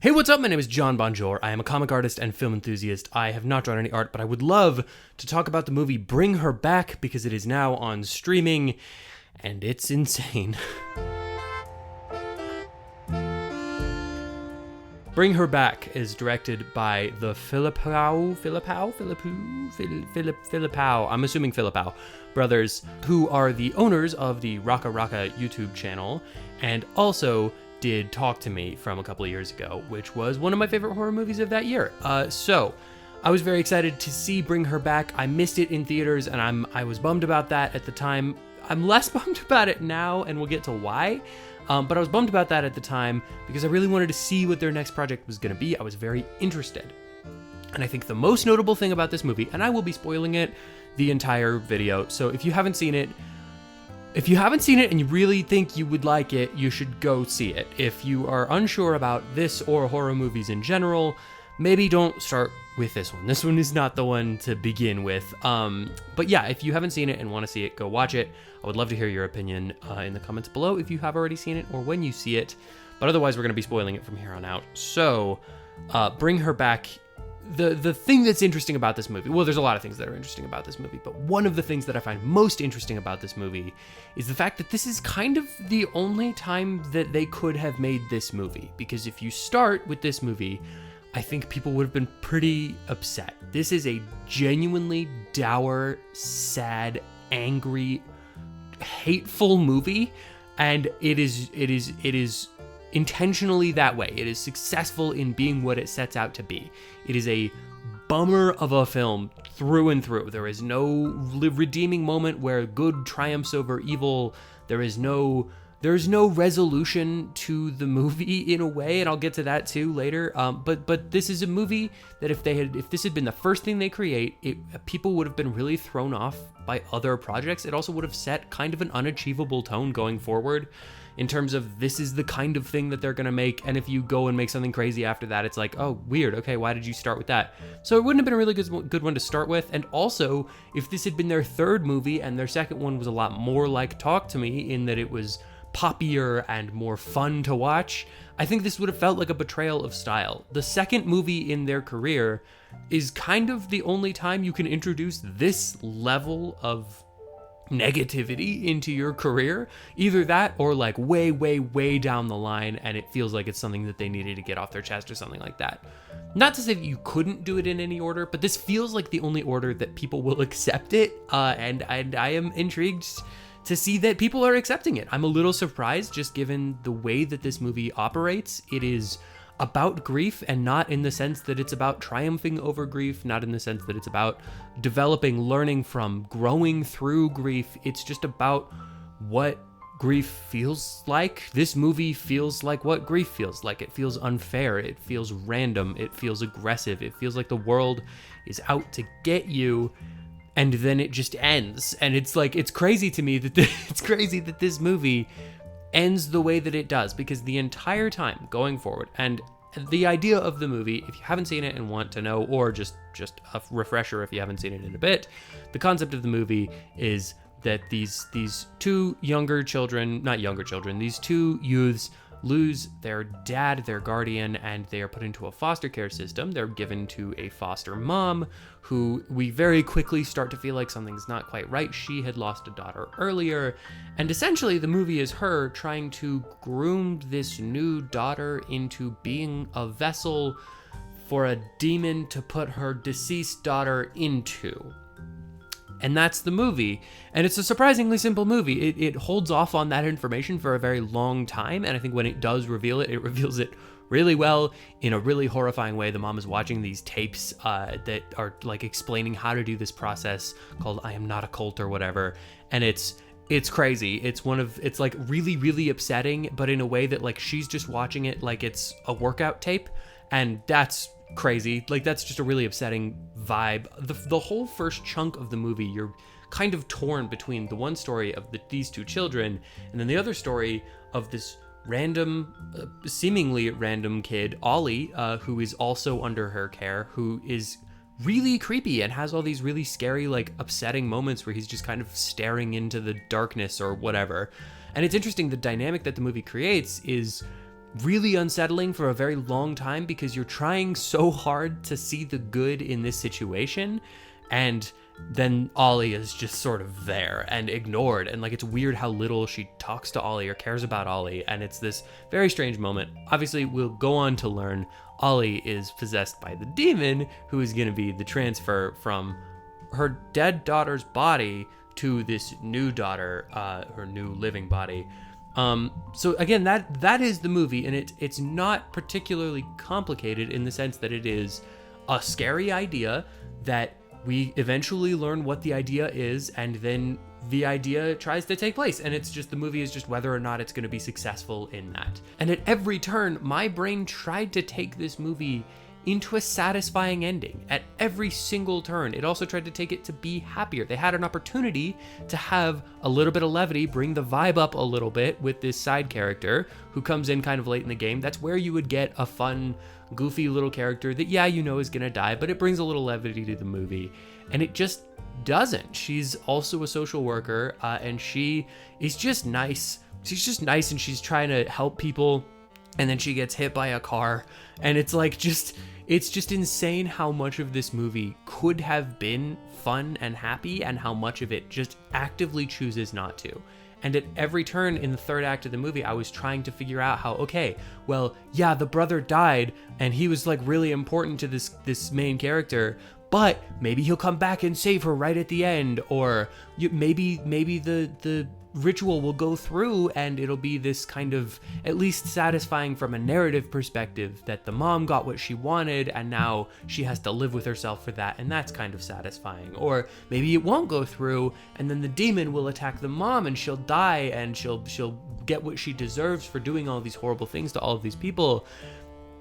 Hey, what's up? My name is John Bonjour. I am a comic artist and film enthusiast. I have not drawn any art, but I would love to talk about the movie Bring Her Back because it is now on streaming, and it's insane. Bring Her Back is directed by the Philippou, I'm assuming Philippou brothers, who are the owners of the Raka Raka YouTube channel, and also did Talk to Me from a couple of years ago, which was one of my favorite horror movies of that year. So I was very excited to see Bring Her Back. I missed it in theaters, and I was bummed about that at the time. I'm less bummed about it now, and we'll get to why. But I was bummed about that at the time because I really wanted to see what their next project was going to be. I was very interested. And I think the most notable thing about this movie, and I will be spoiling it the entire video, so if you haven't seen it and you really think you would like it, you should go see it. If you are unsure about this or horror movies in general, maybe don't start with this one. This one is not the one to begin with. But yeah, if you haven't seen it and want to see it, go watch it. I would love to hear your opinion in the comments below if you have already seen it or when you see it. But otherwise, we're going to be spoiling it from here on out. So, Bring Her Back. The thing that's interesting about this movie, well, there's a lot of things that are interesting about this movie, but one of the things that I find most interesting about this movie is the fact that this is kind of the only time that they could have made this movie. Because if you start with this movie, I think people would have been pretty upset. This is a genuinely dour, sad, angry, hateful movie, and it is intentionally that way. It is successful in being what it sets out to be. It is a bummer of a film through and through. There is no redeeming moment where good triumphs over evil. There's no resolution to the movie in a way, and I'll get to that too later. But this is a movie that if this had been the first thing they create, people would have been really thrown off by other projects. It also would have set kind of an unachievable tone going forward in terms of this is the kind of thing that they're gonna make, and if you go and make something crazy after that, it's like, oh, weird, okay, why did you start with that? So it wouldn't have been a really good one to start with, and also, if this had been their third movie and their second one was a lot more like Talk to Me in that it was poppier and more fun to watch, I think this would have felt like a betrayal of style. The second movie in their career is kind of the only time you can introduce this level of negativity into your career. Either that or like way down the line, and it feels like it's something that they needed to get off their chest or something like that. Not to say that you couldn't do it in any order, but this feels like the only order that people will accept it, and I am intrigued to see that people are accepting it. I'm a little surprised just given the way that this movie operates. It is about grief, and not in the sense that it's about triumphing over grief, not in the sense that it's about developing, learning from, growing through grief. It's just about what grief feels like. This movie feels like what grief feels like. It feels unfair, it feels random, it feels aggressive, it feels like the world is out to get you, and then it just ends. And it's like, it's crazy to me that this movie ends the way that it does, because the entire time going forward, and the idea of the movie, if you haven't seen it and want to know, or just a refresher if you haven't seen it in a bit, the concept of the movie is that these two these two youths lose their dad, their guardian, and they are put into a foster care system. They're given to a foster mom who we very quickly start to feel like something's not quite right. She had lost a daughter earlier, and essentially the movie is her trying to groom this new daughter into being a vessel for a demon to put her deceased daughter into. And that's the movie. And it's a surprisingly simple movie. It holds off on that information for a very long time. And I think when it does reveal it, it reveals it really well in a really horrifying way. The mom is watching these tapes that are like explaining how to do this process called I Am Not a Cult or whatever. And it's crazy. It's like really upsetting, but in a way that like she's just watching it like it's a workout tape. And that's crazy. Like, that's just a really upsetting vibe. The whole first chunk of the movie, you're kind of torn between the one story of these two children, and then the other story of this seemingly random kid, Ollie, who is also under her care, who is really creepy and has all these really scary, like, upsetting moments where he's just kind of staring into the darkness or whatever. And it's interesting, the dynamic that the movie creates is really unsettling for a very long time because you're trying so hard to see the good in this situation, and then Ollie is just sort of there and ignored, and like it's weird how little she talks to Ollie or cares about Ollie, and it's this very strange moment. Obviously, we'll go on to learn Ollie is possessed by the demon, who is going to be the transfer from her dead daughter's body to this new daughter, her new living body. So again, that is the movie, and it's not particularly complicated in the sense that it is a scary idea that we eventually learn what the idea is, and then the idea tries to take place, and it's just, the movie is just whether or not it's going to be successful in that. And at every turn, my brain tried to take this movie into a satisfying ending at every single turn. It also tried to take it to be happier. They had an opportunity to have a little bit of levity, bring the vibe up a little bit with this side character who comes in kind of late in the game. That's where you would get a fun, goofy little character that, yeah, you know is gonna die, but it brings a little levity to the movie. And it just doesn't. She's also a social worker, and she is just nice. She's just nice, and she's trying to help people, and then she gets hit by a car, and it's like it's just insane how much of this movie could have been fun and happy, and how much of it just actively chooses not to. And at every turn in the third act of the movie, I was trying to figure out how, okay, well, yeah, the brother died, and he was like really important to this main character, but maybe he'll come back and save her right at the end, or maybe the ritual will go through and it'll be this kind of at least satisfying from a narrative perspective that the mom got what she wanted and now she has to live with herself for that, and that's kind of satisfying. Or maybe it won't go through and then the demon will attack the mom and she'll die and she'll get what she deserves for doing all these horrible things to all of these people.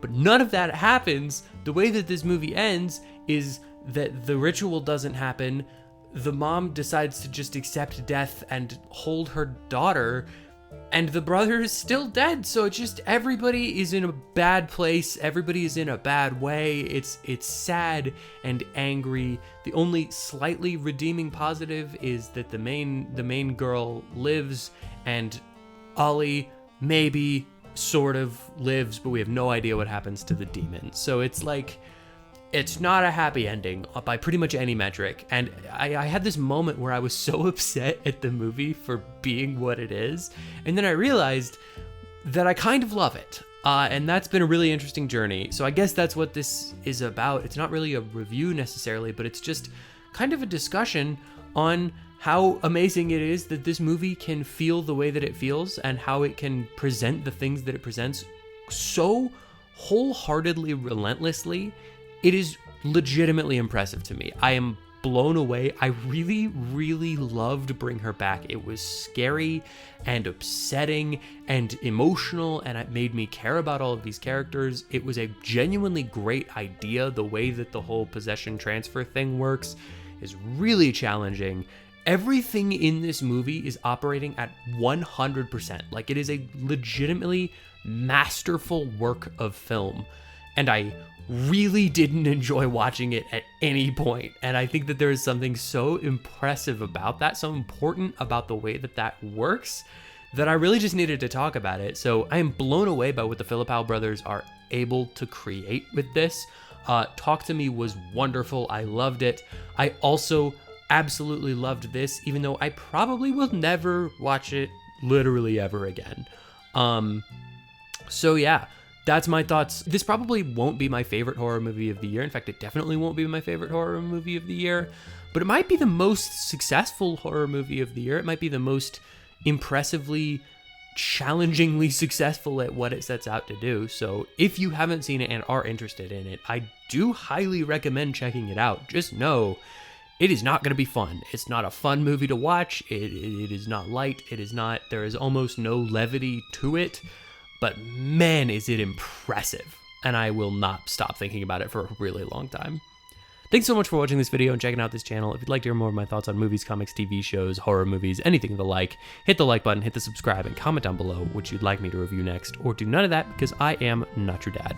But none of that happens. The way that this movie ends is that the ritual doesn't happen. The mom decides to just accept death and hold her daughter, and the brother is still dead. So it's just, everybody is in a bad place. Everybody is in a bad way. It's sad and angry. The only slightly redeeming positive is that the main girl lives, and Ollie maybe sort of lives, but we have no idea what happens to the demon. So it's like, it's not a happy ending by pretty much any metric. And I had this moment where I was so upset at the movie for being what it is. And then I realized that I kind of love it. And that's been a really interesting journey. So I guess that's what this is about. It's not really a review necessarily, but it's just kind of a discussion on how amazing it is that this movie can feel the way that it feels and how it can present the things that it presents so wholeheartedly, relentlessly. It is legitimately impressive to me. I am blown away. I really, really loved Bring Her Back. It was scary and upsetting and emotional, and it made me care about all of these characters. It was a genuinely great idea. The way that the whole possession transfer thing works is really challenging. Everything in this movie is operating at 100%. Like, it is a legitimately masterful work of film. And I really didn't enjoy watching it at any point. And I think that there is something so impressive about that, so important about the way that that works, that I really just needed to talk about it. So I am blown away by what the Philippou brothers are able to create with this. Talk to Me was wonderful. I loved it. I also absolutely loved this, even though I probably will never watch it literally ever again. So yeah, that's my thoughts. This probably won't be my favorite horror movie of the year. In fact, it definitely won't be my favorite horror movie of the year, but it might be the most successful horror movie of the year. It might be the most impressively, challengingly successful at what it sets out to do. So if you haven't seen it and are interested in it, I do highly recommend checking it out. Just know it is not going to be fun. It's not a fun movie to watch. It is not light. There is almost no levity to it. But man, is it impressive. And I will not stop thinking about it for a really long time. Thanks so much for watching this video and checking out this channel. If you'd like to hear more of my thoughts on movies, comics, TV shows, horror movies, anything of the like, hit the like button, hit the subscribe, and comment down below what you'd like me to review next. Or do none of that, because I am not your dad.